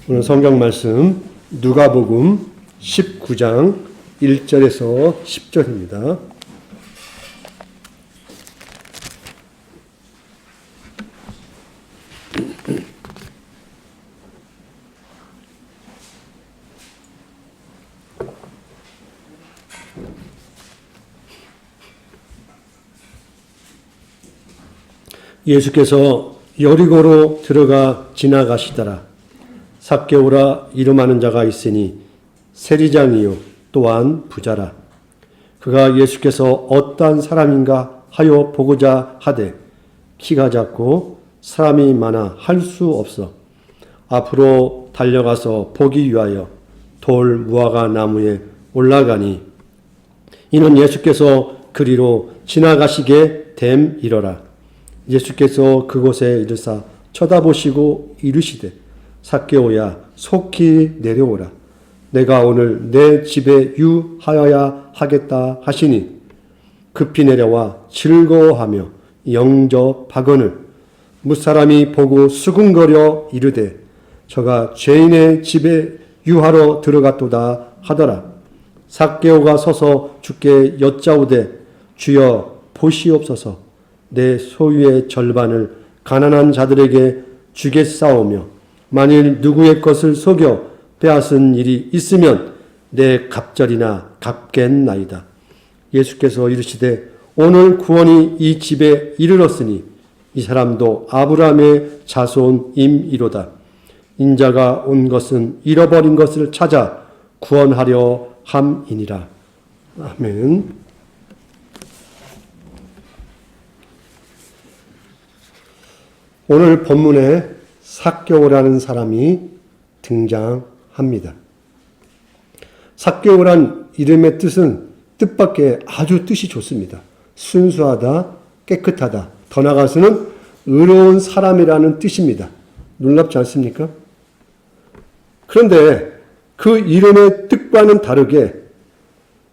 오늘 성경 말씀 누가복음 19장 1절에서 10절입니다. 예수께서 여리고로 들어가 지나가시더라. 삭개오라 이름하는 자가 있으니 세리장이요 또한 부자라. 그가 예수께서 어떠한 사람인가 하여 보고자 하되 키가 작고 사람이 많아 할 수 없어 앞으로 달려가서 보기 위하여 돌 무화과 나무에 올라가니 이는 예수께서 그리로 지나가시게 됨이러라. 예수께서 그곳에 이르사 쳐다보시고 이르시되 삭개오야 속히 내려오라. 내가 오늘 내 집에 유하여야 하겠다 하시니 급히 내려와 즐거워하며 영접하거늘 무사람이 보고 수군거려 이르되 저가 죄인의 집에 유하러 들어갔도다 하더라. 삭개오가 서서 주께 여짜오되 주여 보시옵소서. 내 소유의 절반을 가난한 자들에게 주겠사오며 만일 누구의 것을 속여 빼앗은 일이 있으면 내 갑절이나 갚겠나이다. 예수께서 이르시되 오늘 구원이 이 집에 이르렀으니 이 사람도 아브라함의 자손임이로다. 인자가 온 것은 잃어버린 것을 찾아 구원하려 함이니라. 아멘. 오늘 본문에 삭개오라는 사람이 등장합니다. 삭개오란 이름의 뜻밖에 아주 뜻이 좋습니다. 순수하다, 깨끗하다, 더 나아가서는 의로운 사람이라는 뜻입니다. 놀랍지 않습니까? 그런데 그 이름의 뜻과는 다르게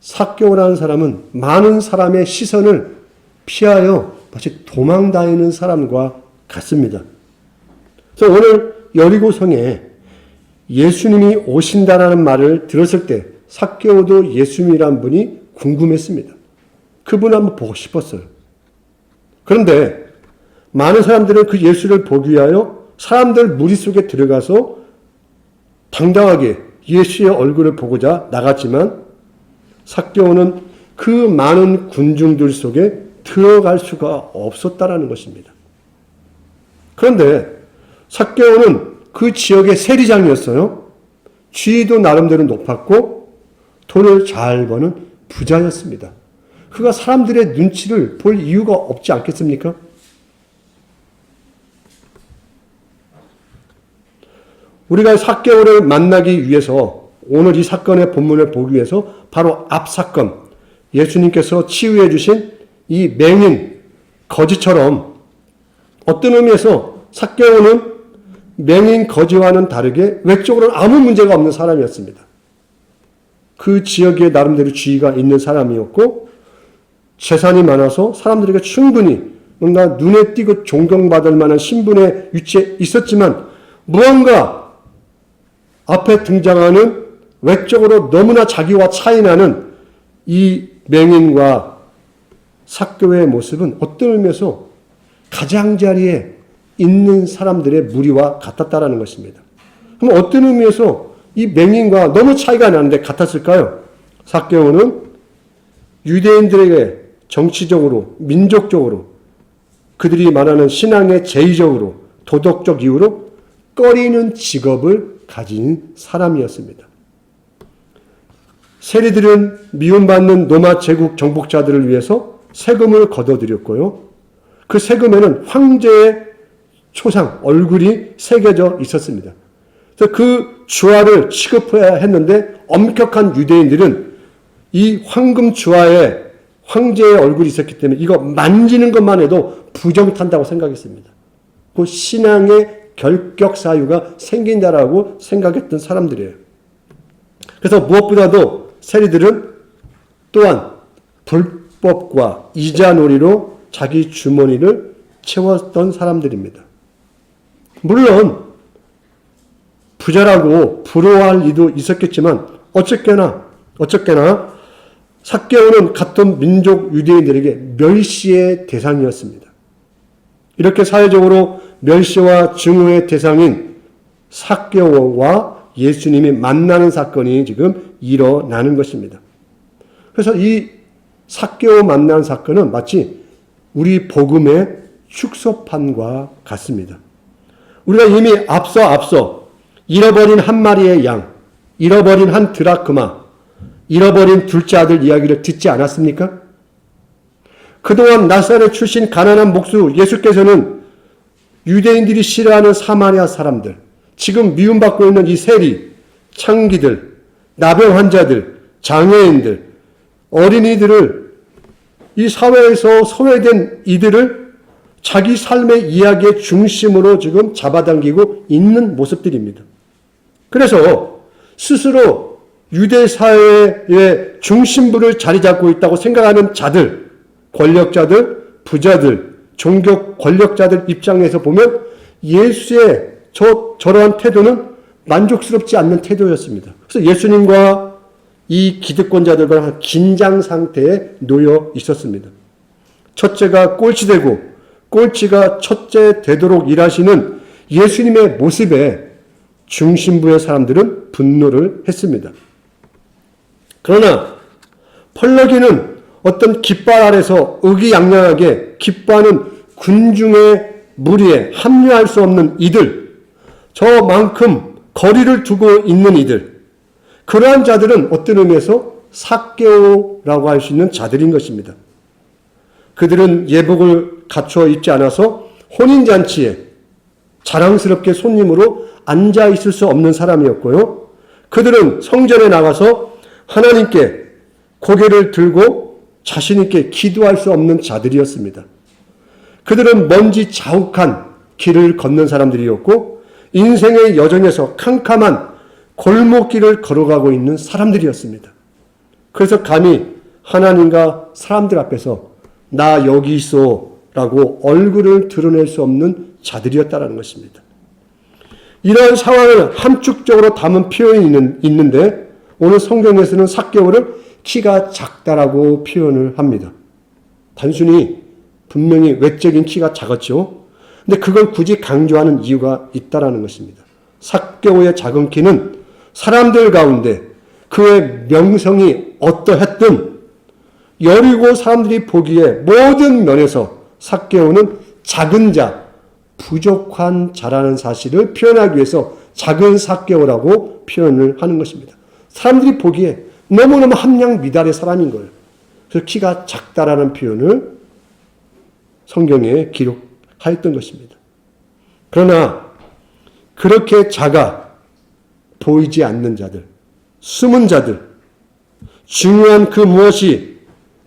삭개오라는 사람은 많은 사람의 시선을 피하여 마치 도망다니는 사람과 같습니다. 그래서 오늘 여리고성에 예수님이 오신다라는 말을 들었을 때 삭개오도 예수님이란 분이 궁금했습니다. 그분 한번 보고 싶었어요. 그런데 많은 사람들은 그 예수를 보기 위하여 사람들 무리 속에 들어가서 당당하게 예수의 얼굴을 보고자 나갔지만 삭개오는 그 많은 군중들 속에 들어갈 수가 없었다라는 것입니다. 그런데 삭개오는 그 지역의 세리장이었어요. 지위도 나름대로 높았고 돈을 잘 버는 부자였습니다. 그가 사람들의 눈치를 볼 이유가 없지 않겠습니까? 우리가 삭개오를 만나기 위해서 오늘 이 사건의 본문을 보기 위해서 바로 앞 사건 예수님께서 치유해 주신 이 맹인 거지처럼 어떤 의미에서 삭개오는 맹인 거지와는 다르게 외적으로는 아무 문제가 없는 사람이었습니다. 그 지역에 나름대로 지위가 있는 사람이었고 재산이 많아서 사람들에게 충분히 뭔가 눈에 띄고 존경받을 만한 신분의 위치에 있었지만 무언가 앞에 등장하는 외적으로 너무나 자기와 차이나는 이 맹인과 삭개오의 모습은 어떤 의미에서 가장자리에 있는 사람들의 무리와 같았다라는 것입니다. 그럼 어떤 의미에서 이 맹인과 너무 차이가 나는데 같았을까요? 삭개오는 유대인들에게 정치적으로, 민족적으로, 그들이 말하는 신앙의 제의적으로, 도덕적 이유로 꺼리는 직업을 가진 사람이었습니다. 세리들은 미움받는 로마 제국 정복자들을 위해서 세금을 걷어들였고요. 그 세금에는 황제의 초상, 얼굴이 새겨져 있었습니다. 그래서 그 주화를 취급해야 했는데 엄격한 유대인들은 이 황금 주화에 황제의 얼굴이 있었기 때문에 이거 만지는 것만 해도 부정탄다고 생각했습니다. 그 신앙의 결격 사유가 생긴다라고 생각했던 사람들이에요. 그래서 무엇보다도 세리들은 또한 불법과 이자놀이로 자기 주머니를 채웠던 사람들입니다. 물론 부자라고 부러워할 이도 있었겠지만 어쨌거나 삭개오는 같은 민족 유대인들에게 멸시의 대상이었습니다. 이렇게 사회적으로 멸시와 증오의 대상인 삭개오와 예수님이 만나는 사건이 지금 일어나는 것입니다. 그래서 이 삭개오 만나는 사건은 마치 우리 복음의 축소판과 같습니다. 우리가 이미 앞서 잃어버린 한 마리의 양, 잃어버린 한 드라크마, 잃어버린 둘째 아들 이야기를 듣지 않았습니까? 그동안 나사렛 출신 가난한 목수 예수께서는 유대인들이 싫어하는 사마리아 사람들, 지금 미움받고 있는 이 세리, 창기들, 나병 환자들, 장애인들, 어린이들을 이 사회에서 소외된 이들을 자기 삶의 이야기의 중심으로 지금 잡아당기고 있는 모습들입니다. 그래서 스스로 유대 사회의 중심부를 자리 잡고 있다고 생각하는 자들, 권력자들, 부자들, 종교 권력자들 입장에서 보면 예수의 저러한 태도는 만족스럽지 않는 태도였습니다. 그래서 예수님과 이 기득권자들과 긴장 상태에 놓여 있었습니다. 첫째가 꼴찌되고 꼴찌가 첫째 되도록 일하시는 예수님의 모습에 중심부의 사람들은 분노를 했습니다. 그러나 펄럭이는 어떤 깃발 아래서 의기양양하게 기뻐하는 군중의 무리에 합류할 수 없는 이들, 저만큼 거리를 두고 있는 이들, 그러한 자들은 어떤 의미에서 삭개오라고 할 수 있는 자들인 것입니다. 그들은 예복을 갖춰 입지 않아서 혼인잔치에 자랑스럽게 손님으로 앉아 있을 수 없는 사람이었고요. 그들은 성전에 나가서 하나님께 고개를 들고 자신 있게 기도할 수 없는 자들이었습니다. 그들은 먼지 자욱한 길을 걷는 사람들이었고 인생의 여정에서 캄캄한 골목길을 걸어가고 있는 사람들이었습니다. 그래서 감히 하나님과 사람들 앞에서 나 여기 있어 라고 얼굴을 드러낼 수 없는 자들이었다는 것입니다. 이러한 상황을 함축적으로 담은 표현이 있는데 오늘 성경에서는 삭개오를 키가 작다라고 표현을 합니다. 단순히 분명히 외적인 키가 작았죠. 근데 그걸 굳이 강조하는 이유가 있다라는 것입니다. 삭개오의 작은 키는 사람들 가운데 그의 명성이 어떠했든 여리고 사람들이 보기에 모든 면에서 삭개오는 작은 자, 부족한 자라는 사실을 표현하기 위해서 작은 삭개오라고 표현을 하는 것입니다. 사람들이 보기에 너무너무 함량 미달의 사람인 거예요. 그래서 키가 작다라는 표현을 성경에 기록하였던 것입니다. 그러나 그렇게 작아 보이지 않는 자들, 숨은 자들, 중요한 그 무엇이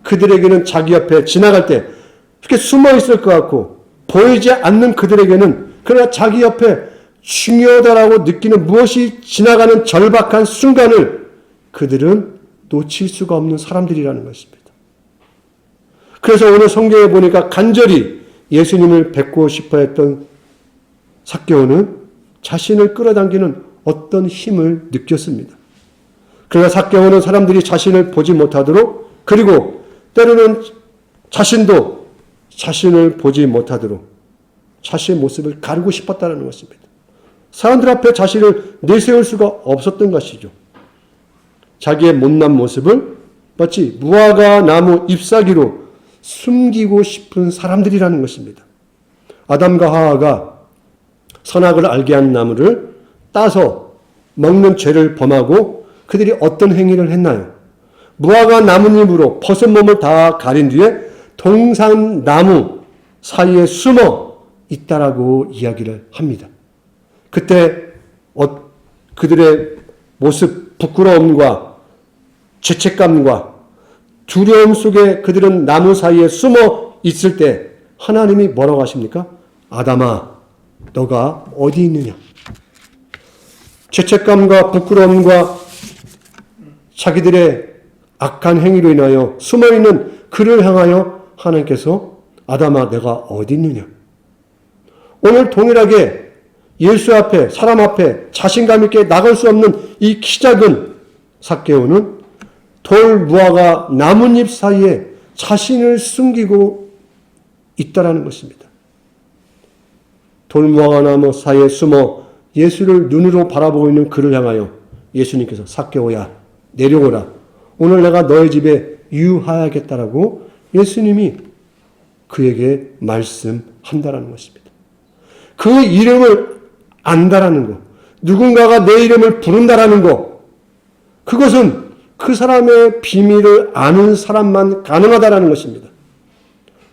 그들에게는 자기 옆에 지나갈 때 이렇게 숨어 있을 것 같고 보이지 않는 그들에게는 그러나 자기 옆에 중요하다라고 느끼는 무엇이 지나가는 절박한 순간을 그들은 놓칠 수가 없는 사람들이라는 것입니다. 그래서 오늘 성경에 보니까 간절히 예수님을 뵙고 싶어 했던 삭개오는 자신을 끌어당기는 어떤 힘을 느꼈습니다. 그러나 삭개오는 사람들이 자신을 보지 못하도록 그리고 때로는 자신도 자신을 보지 못하도록 자신의 모습을 가리고 싶었다는 것입니다. 사람들 앞에 자신을 내세울 수가 없었던 것이죠. 자기의 못난 모습을 마치 무화과 나무 잎사귀로 숨기고 싶은 사람들이라는 것입니다. 아담과 하와가 선악을 알게 한 나무를 따서 먹는 죄를 범하고 그들이 어떤 행위를 했나요? 무화과 나뭇잎으로 벗은 몸을 다 가린 뒤에 동산나무 사이에 숨어 있다라고 이야기를 합니다. 그때 그들의 모습, 부끄러움과 죄책감과 두려움 속에 그들은 나무 사이에 숨어 있을 때 하나님이 뭐라고 하십니까? 아담아, 너가 어디 있느냐? 죄책감과 부끄러움과 자기들의 악한 행위로 인하여 숨어있는 그를 향하여 하나님께서 아담아, 내가 어디 있느냐? 오늘 동일하게 예수 앞에, 사람 앞에 자신감 있게 나갈 수 없는 이 키 작은 삭개오는 돌 무화과 나뭇잎 사이에 자신을 숨기고 있다라는 것입니다. 돌 무화과 나무 사이에 숨어 예수를 눈으로 바라보고 있는 그를 향하여 예수님께서 삭개오야 내려오라. 오늘 내가 너의 집에 유하야겠다라고 예수님이 그에게 말씀한다라는 것입니다. 그 이름을 안다라는 것, 누군가가 내 이름을 부른다라는 것, 그것은 그 사람의 비밀을 아는 사람만 가능하다라는 것입니다.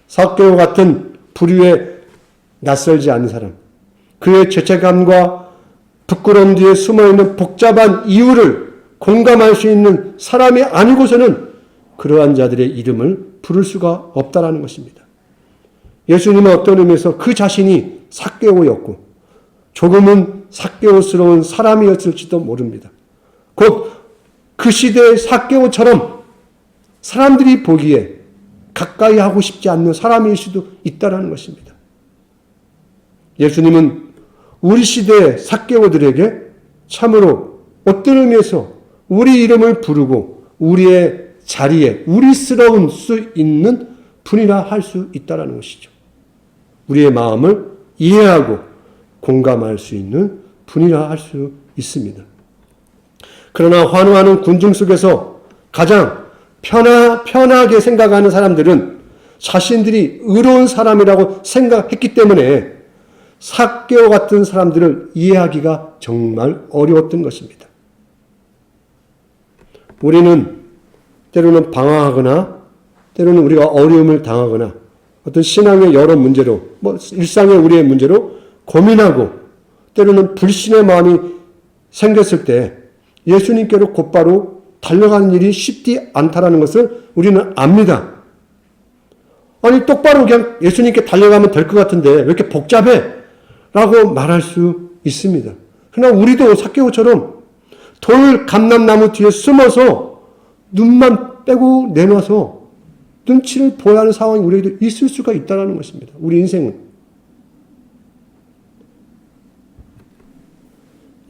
삭개오 같은 부류에 낯설지 않은 사람, 그의 죄책감과 부끄러움 뒤에 숨어있는 복잡한 이유를 공감할 수 있는 사람이 아니고서는 그러한 자들의 이름을 부를 수가 없다라는 것입니다. 예수님은 어떤 의미에서 그 자신이 삭개오였고 조금은 삭개오스러운 사람이었을지도 모릅니다. 곧 그 시대의 삭개오처럼 사람들이 보기에 가까이 하고 싶지 않는 사람일 수도 있다는 것입니다. 예수님은 우리 시대의 삭개오들에게 참으로 어떤 의미에서 우리 이름을 부르고 우리의 자리에 우리스러운 수 있는 분이라 할 수 있다는 것이죠. 우리의 마음을 이해하고 공감할 수 있는 분이라 할 수 있습니다. 그러나 환호하는 군중 속에서 가장 편하게 생각하는 사람들은 자신들이 의로운 사람이라고 생각했기 때문에 삭개오 같은 사람들을 이해하기가 정말 어려웠던 것입니다. 우리는 때로는 방황하거나 때로는 우리가 어려움을 당하거나 어떤 신앙의 여러 문제로 일상의 우리의 문제로 고민하고 때로는 불신의 마음이 생겼을 때 예수님께로 곧바로 달려가는 일이 쉽지 않다라는 것을 우리는 압니다. 아니 똑바로 그냥 예수님께 달려가면 될 것 같은데 왜 이렇게 복잡해? 라고 말할 수 있습니다. 그러나 우리도 삭개오처럼 돌 감람나무 뒤에 숨어서 눈만 빼고 내놔서 눈치를 보여야 하는 상황이 우리에게도 있을 수가 있다는 것입니다. 우리 인생은.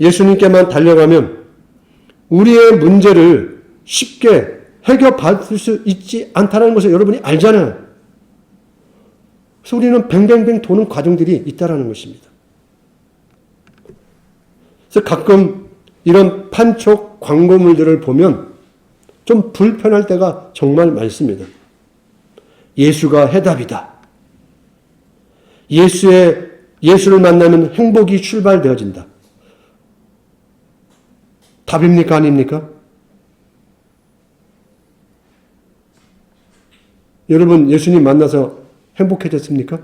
예수님께만 달려가면 우리의 문제를 쉽게 해결받을 수 있지 않다는 것을 여러분이 알잖아요. 그래서 우리는 뱅뱅뱅 도는 과정들이 있다는 것입니다. 그래서 가끔 이런 판촉 광고물들을 보면 좀 불편할 때가 정말 많습니다. 예수가 해답이다. 예수를 만나면 행복이 출발되어진다. 답입니까? 아닙니까? 여러분 예수님 만나서 행복해졌습니까?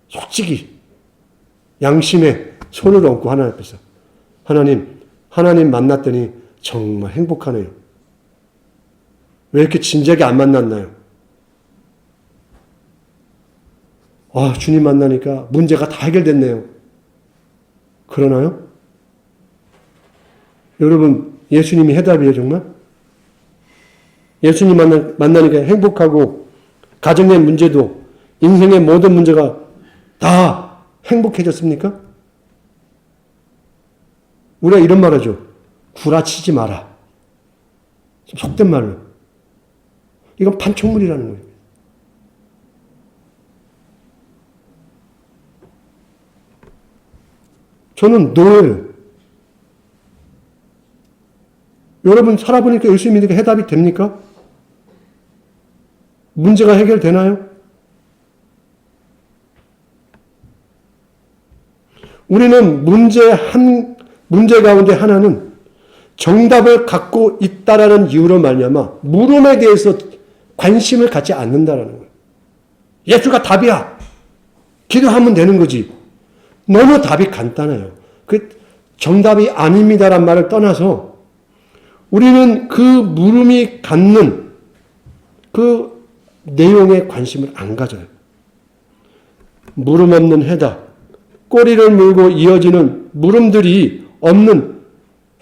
솔직히 양심에 손을 얹고 하나님 앞에서 하나님 만났더니 정말 행복하네요. 왜 이렇게 진작에 안 만났나요? 주님 만나니까 문제가 다 해결됐네요. 그러나요? 여러분 예수님이 해답이에요 정말? 예수님 만나니까 행복하고 가정의 문제도 인생의 모든 문제가 다 행복해졌습니까? 우리가 이런 말 하죠. 구라치지 마라. 속된 말로. 이건 판촉물이라는 거예요. 저는 노예예요. 여러분 살아보니까 열심히 믿으니까 해답이 됩니까? 문제가 해결되나요? 우리는 문제 가운데 하나는 정답을 갖고 있다라는 이유로 말미암아 물음에 대해서 관심을 갖지 않는다라는 거예요. 예수가 답이야. 기도하면 되는 거지. 너무 답이 간단해요. 그 정답이 아닙니다란 말을 떠나서 우리는 그 물음이 갖는 그 내용에 관심을 안 가져요. 물음 없는 해답, 꼬리를 물고 이어지는 물음들이 없는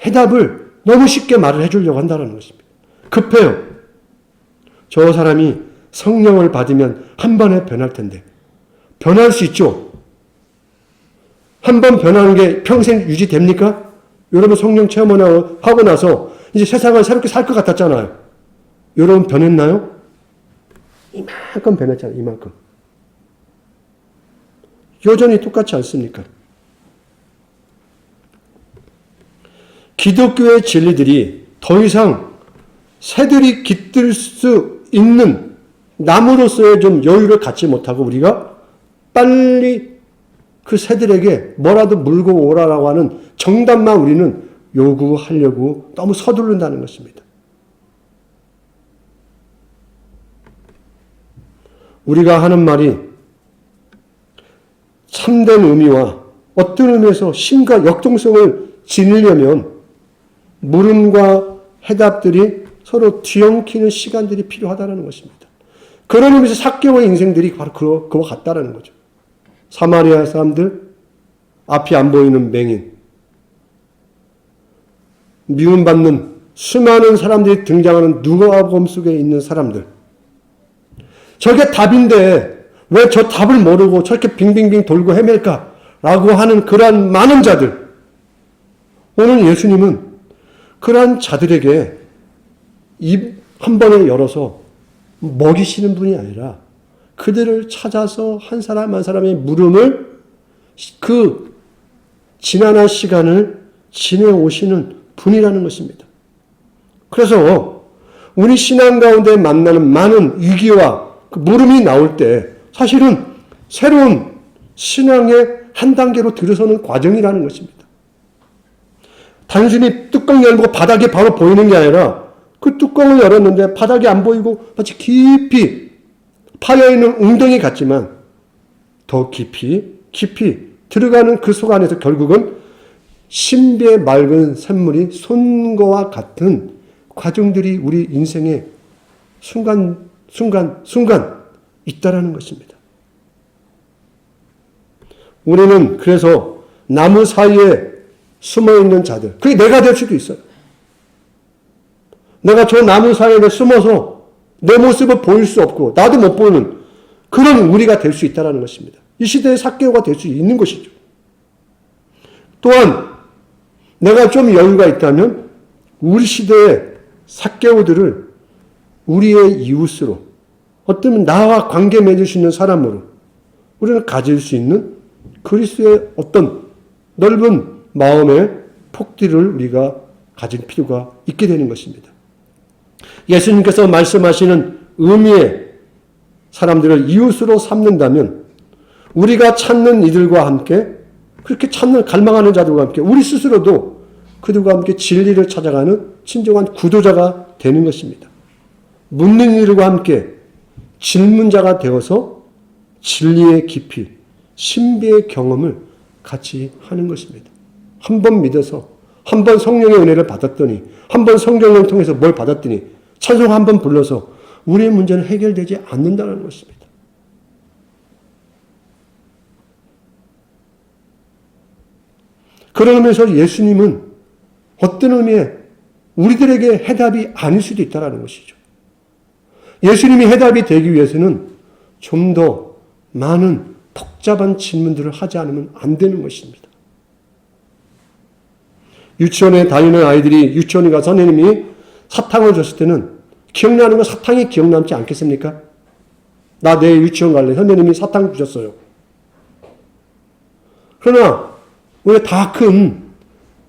해답을 너무 쉽게 말을 해주려고 한다는 것입니다. 급해요. 저 사람이 성령을 받으면 한 번에 변할 텐데. 변할 수 있죠. 한 번 변하는 게 평생 유지됩니까? 여러분 성령 체험을 하고 나서 이제 세상을 새롭게 살 것 같았잖아요. 여러분 변했나요? 이만큼 변했잖아요. 이만큼. 여전히 똑같지 않습니까? 기독교의 진리들이 더 이상 새들이 깃들 수 있는 나무로서의 좀 여유를 갖지 못하고 우리가 빨리 그 새들에게 뭐라도 물고 오라라고 하는 정답만 우리는 요구하려고 너무 서두른다는 것입니다. 우리가 하는 말이 참된 의미와 어떤 의미에서 심과 역동성을 지니려면 물음과 해답들이 서로 뒤엉키는 시간들이 필요하다는 것입니다. 그런 의미에서 삭개오의 인생들이 바로 그와 같다는 거죠. 사마리아 사람들, 앞이 안 보이는 맹인, 미움받는 수많은 사람들이 등장하는 누가복음 속에 있는 사람들. 저게 답인데 왜 저 답을 모르고 저렇게 빙빙빙 돌고 헤맬까? 라고 하는 그러한 많은 자들. 오늘 예수님은 그러한 자들에게 입 한 번에 열어서 먹이시는 분이 아니라 그들을 찾아서 한 사람 한 사람의 물음을 그 지난한 시간을 지내오시는 분이라는 것입니다. 그래서 우리 신앙 가운데 만나는 많은 위기와 그 물음이 나올 때 사실은 새로운 신앙의 한 단계로 들어서는 과정이라는 것입니다. 단순히 뚜껑 열고 바닥이 바로 보이는 게 아니라 그 뚜껑을 열었는데 바닥이 안 보이고 마치 깊이 파여있는 웅덩이 같지만 더 깊이 들어가는 그 속 안에서 결국은 신비의 맑은 샘물이 솟는 같은 과정들이 우리 인생에 순간 있다라는 것입니다. 우리는 그래서 나무 사이에 숨어있는 자들, 그게 내가 될 수도 있어요. 내가 저 나무 사이에 숨어서 내 모습을 보일 수 없고 나도 못 보는 그런 우리가 될 수 있다는 것입니다. 이 시대의 삭개오가 될 수 있는 것이죠. 또한 내가 좀 여유가 있다면 우리 시대의 삭개오들을 우리의 이웃으로 어쩌면 나와 관계 맺을 수 있는 사람으로 우리는 가질 수 있는 그리스도의 어떤 넓은 마음의 폭들을 우리가 가질 필요가 있게 되는 것입니다. 예수님께서 말씀하시는 의미의 사람들을 이웃으로 삼는다면 우리가 찾는 이들과 함께 그렇게 찾는 갈망하는 자들과 함께 우리 스스로도 그들과 함께 진리를 찾아가는 진정한 구도자가 되는 것입니다. 묻는 이들과 함께 질문자가 되어서 진리의 깊이, 신비의 경험을 같이 하는 것입니다. 한 번 믿어서, 한 번 성령의 은혜를 받았더니, 한 번 성경을 통해서 뭘 받았더니, 찬송 한 번 불러서 우리의 문제는 해결되지 않는다는 것입니다. 그런 의미에서 예수님은 어떤 의미에 우리들에게 해답이 아닐 수도 있다는 것이죠. 예수님이 해답이 되기 위해서는 좀 더 많은 복잡한 질문들을 하지 않으면 안 되는 것입니다. 유치원에 다니는 아이들이 유치원에 가서 선생님이 사탕을 줬을 때는 기억나는 건 사탕이 기억남지 않겠습니까? 나 내일 유치원 갈래. 선생님이 사탕 주셨어요. 그러나 우리 다 큰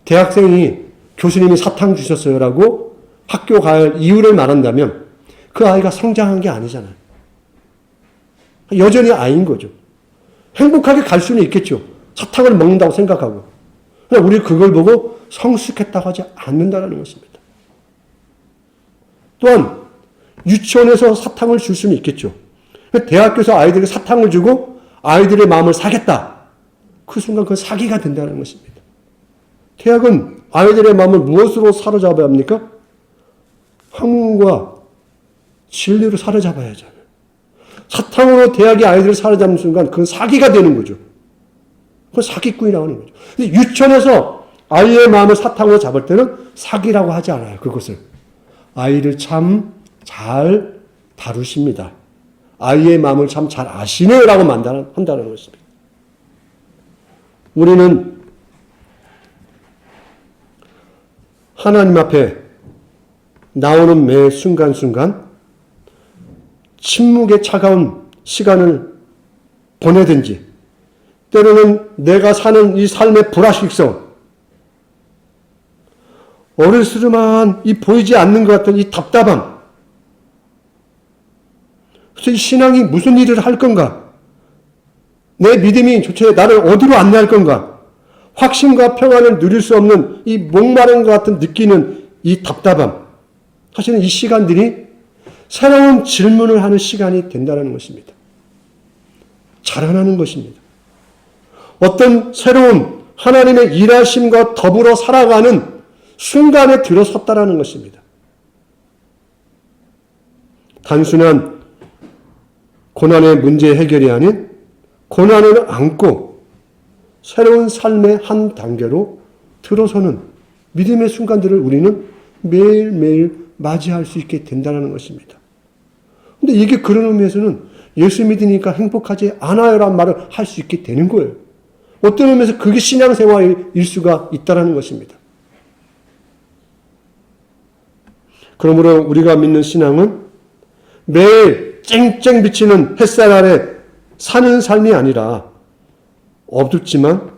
대학생이 교수님이 사탕 주셨어요라고 학교 갈 이유를 말한다면 그 아이가 성장한 게 아니잖아요. 여전히 아이인 거죠. 행복하게 갈 수는 있겠죠. 사탕을 먹는다고 생각하고. 그러나 우리 그걸 보고 성숙했다고 하지 않는다는 것입니다. 또한 유치원에서 사탕을 줄 수는 있겠죠. 대학교에서 아이들에게 사탕을 주고 아이들의 마음을 사겠다. 그 순간 그건 사기가 된다는 것입니다. 대학은 아이들의 마음을 무엇으로 사로잡아야 합니까? 학문과 진리로 사로잡아야 하잖아요. 사탕으로 대학이 아이들을 사로잡는 순간 그건 사기가 되는 거죠. 그건 사기꾼이라고 하는 거죠. 근데 유치원에서 아이의 마음을 사탕으로 잡을 때는 사기라고 하지 않아요. 그것을. 아이를 참 잘 다루십니다. 아이의 마음을 참 잘 아시네요라고 한다는 것입니다. 우리는 하나님 앞에 나오는 매 순간순간 침묵의 차가운 시간을 보내든지, 때로는 내가 사는 이 삶의 불확실성, 어리스름한 이 보이지 않는 것 같은 이 답답함, 그래서 이 신앙이 무슨 일을 할 건가? 내 믿음이 도대체 나를 어디로 안내할 건가? 확신과 평안을 누릴 수 없는 이 목마른 것 같은 느끼는 이 답답함. 사실은 이 시간들이 새로운 질문을 하는 시간이 된다는 것입니다. 자라나는 것입니다. 어떤 새로운 하나님의 일하심과 더불어 살아가는 순간에 들어섰다라는 것입니다. 단순한 고난의 문제 해결이 아닌 고난을 안고 새로운 삶의 한 단계로 들어서는 믿음의 순간들을 우리는 매일매일 맞이할 수 있게 된다는 것입니다. 근데 이게 그런 의미에서는 예수 믿으니까 행복하지 않아요라는 말을 할 수 있게 되는 거예요. 어떤 의미에서 그게 신앙생활일 수가 있다는 것입니다. 그러므로 우리가 믿는 신앙은 매일 쨍쨍 비치는 햇살 아래 사는 삶이 아니라 어둡지만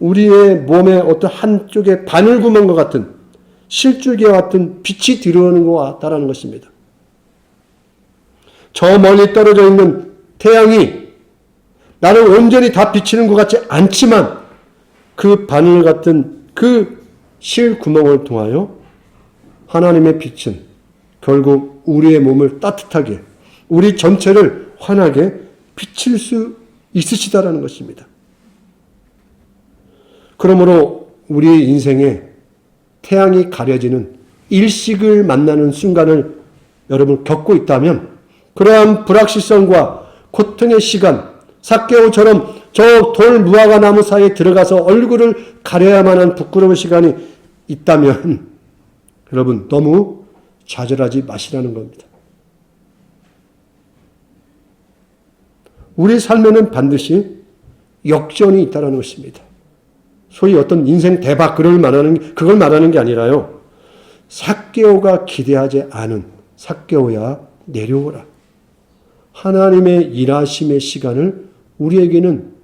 우리의 몸의 어떤 한쪽에 바늘구멍과 같은 실줄기와 같은 빛이 들어오는 것 같다는 것입니다. 저 멀리 떨어져 있는 태양이 나를 온전히 다 비치는 것 같지 않지만 그 바늘 같은 그 실구멍을 통하여 하나님의 빛은 결국 우리의 몸을 따뜻하게, 우리 전체를 환하게 비칠 수 있으시다라는 것입니다. 그러므로 우리 인생에 태양이 가려지는 일식을 만나는 순간을 여러분 겪고 있다면 그러한 불확실성과 고통의 시간, 삭개오처럼 저 돌 무화과 나무 사이에 들어가서 얼굴을 가려야만 한 부끄러운 시간이 있다면 여러분 너무 좌절하지 마시라는 겁니다. 우리 삶에는 반드시 역전이 있다는 것입니다. 소위 어떤 인생 대박 그걸 말하는 게 아니라요. 삭개오가 기대하지 않은 삭개오야 내려오라. 하나님의 일하심의 시간을 우리에게는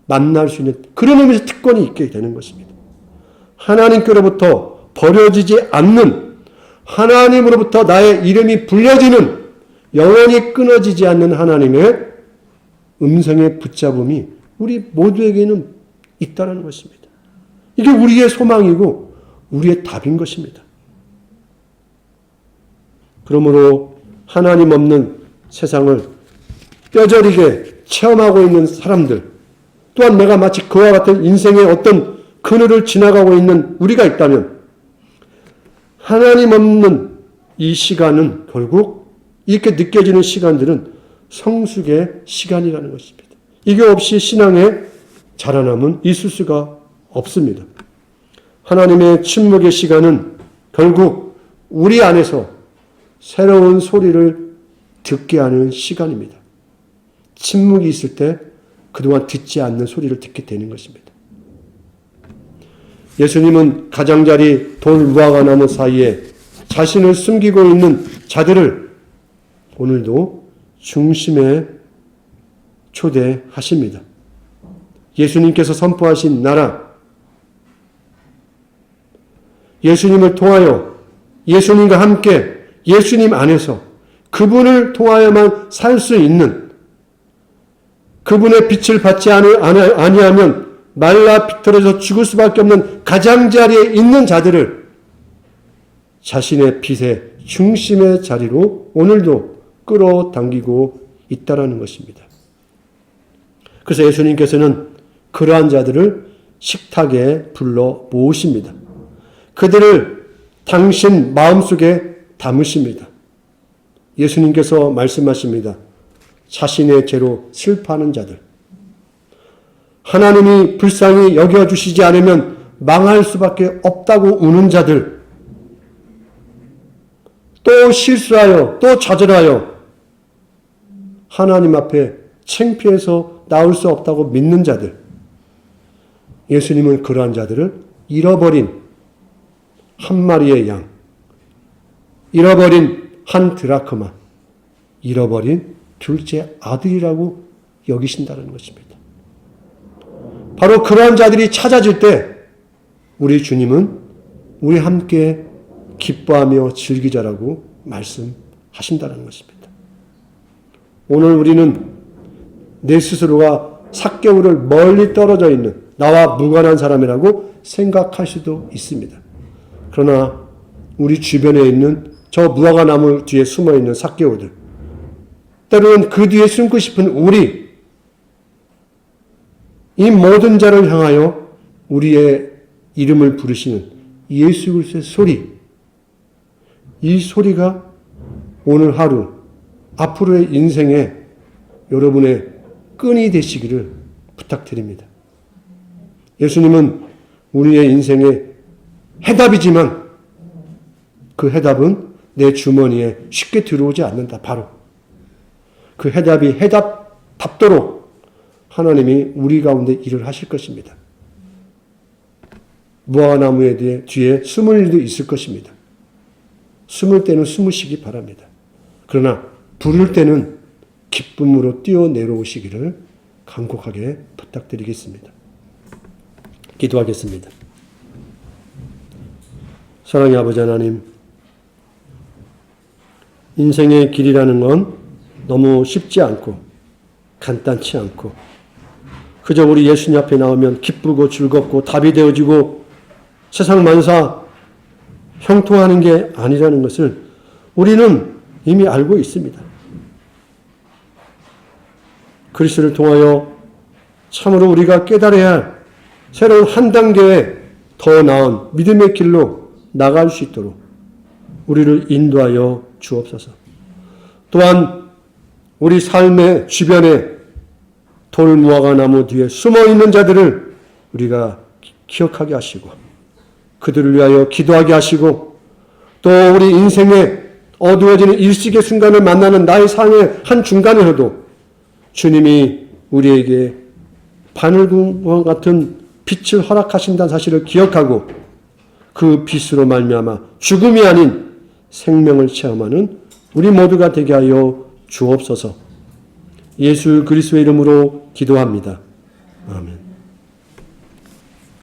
만날 수 있는 그런 의미에서 특권이 있게 되는 것입니다. 하나님께로부터 버려지지 않는, 하나님으로부터 나의 이름이 불려지는, 영원히 끊어지지 않는 하나님의 음성의 붙잡음이 우리 모두에게는 있다는 것입니다. 이게 우리의 소망이고 우리의 답인 것입니다. 그러므로 하나님 없는 세상을 뼈저리게 체험하고 있는 사람들, 또한 내가 마치 그와 같은 인생의 어떤 그늘을 지나가고 있는 우리가 있다면 하나님 없는 이 시간은 결국 이렇게 느껴지는 시간들은 성숙의 시간이라는 것입니다. 이게 없이 신앙의 자라남은 있을 수가 없습니다. 하나님의 침묵의 시간은 결국 우리 안에서 새로운 소리를 듣게 하는 시간입니다. 침묵이 있을 때 그동안 듣지 않는 소리를 듣게 되는 것입니다. 예수님은 가장자리 돌 무화과 나무 사이에 자신을 숨기고 있는 자들을 오늘도 중심에 초대하십니다. 예수님께서 선포하신 나라, 예수님을 통하여 예수님과 함께 예수님 안에서 그분을 통하여만 살 수 있는, 그분의 빛을 받지 아니하면 말라 비틀어져 죽을 수밖에 없는 가장자리에 있는 자들을 자신의 빛의 중심의 자리로 오늘도 끌어당기고 있다라는 것입니다. 그래서 예수님께서는 그러한 자들을 식탁에 불러 모으십니다. 그들을 당신 마음속에 담으십니다. 예수님께서 말씀하십니다. 자신의 죄로 슬퍼하는 자들, 하나님이 불쌍히 여겨주시지 않으면 망할 수밖에 없다고 우는 자들, 또 실수하여 또 좌절하여 하나님 앞에 창피해서 나올 수 없다고 믿는 자들, 예수님은 그러한 자들을 잃어버린 한 마리의 양, 잃어버린 한 드라크마, 잃어버린 둘째 아들이라고 여기신다는 것입니다. 바로 그러한 자들이 찾아질 때 우리 주님은 우리 함께 기뻐하며 즐기자라고 말씀하신다는 것입니다. 오늘 우리는 내 스스로가 삭개오를 멀리 떨어져 있는 나와 무관한 사람이라고 생각할 수도 있습니다. 그러나 우리 주변에 있는 저 무화과 나무 뒤에 숨어있는 삭개오들, 때로는 그 뒤에 숨고 싶은 우리, 이 모든 자를 향하여 우리의 이름을 부르시는 예수 그리스도의 소리, 이 소리가 오늘 하루, 앞으로의 인생에 여러분의 끈이 되시기를 부탁드립니다. 예수님은 우리의 인생의 해답이지만 그 해답은 내 주머니에 쉽게 들어오지 않는다. 바로 그 해답이 해답답도록 하나님이 우리 가운데 일을 하실 것입니다. 무화과나무의 뒤에 숨을 일도 있을 것입니다. 숨을 때는 숨으시기 바랍니다. 그러나 부를 때는 기쁨으로 뛰어내려오시기를 간곡하게 부탁드리겠습니다. 기도하겠습니다. 사랑의 아버지 하나님, 인생의 길이라는 건 너무 쉽지 않고 간단치 않고 그저 우리 예수님 앞에 나오면 기쁘고 즐겁고 답이 되어지고 세상 만사 형통하는 게 아니라는 것을 우리는 이미 알고 있습니다. 그리스도를 통하여 참으로 우리가 깨달아야 할 새로운 한 단계의 더 나은 믿음의 길로 나갈 수 있도록 우리를 인도하여 주옵소서. 또한 우리 삶의 주변에 돌무화과 나무 뒤에 숨어있는 자들을 우리가 기억하게 하시고 그들을 위하여 기도하게 하시고 또 우리 인생의 어두워지는 일식의 순간을 만나는 나의 삶의 한 중간에서도 주님이 우리에게 바늘구멍 같은 빛을 허락하신다는 사실을 기억하고 그 빛으로 말미암아 죽음이 아닌 생명을 체험하는 우리 모두가 되게 하여 주옵소서. 예수 그리스도의 이름으로 기도합니다. 아멘.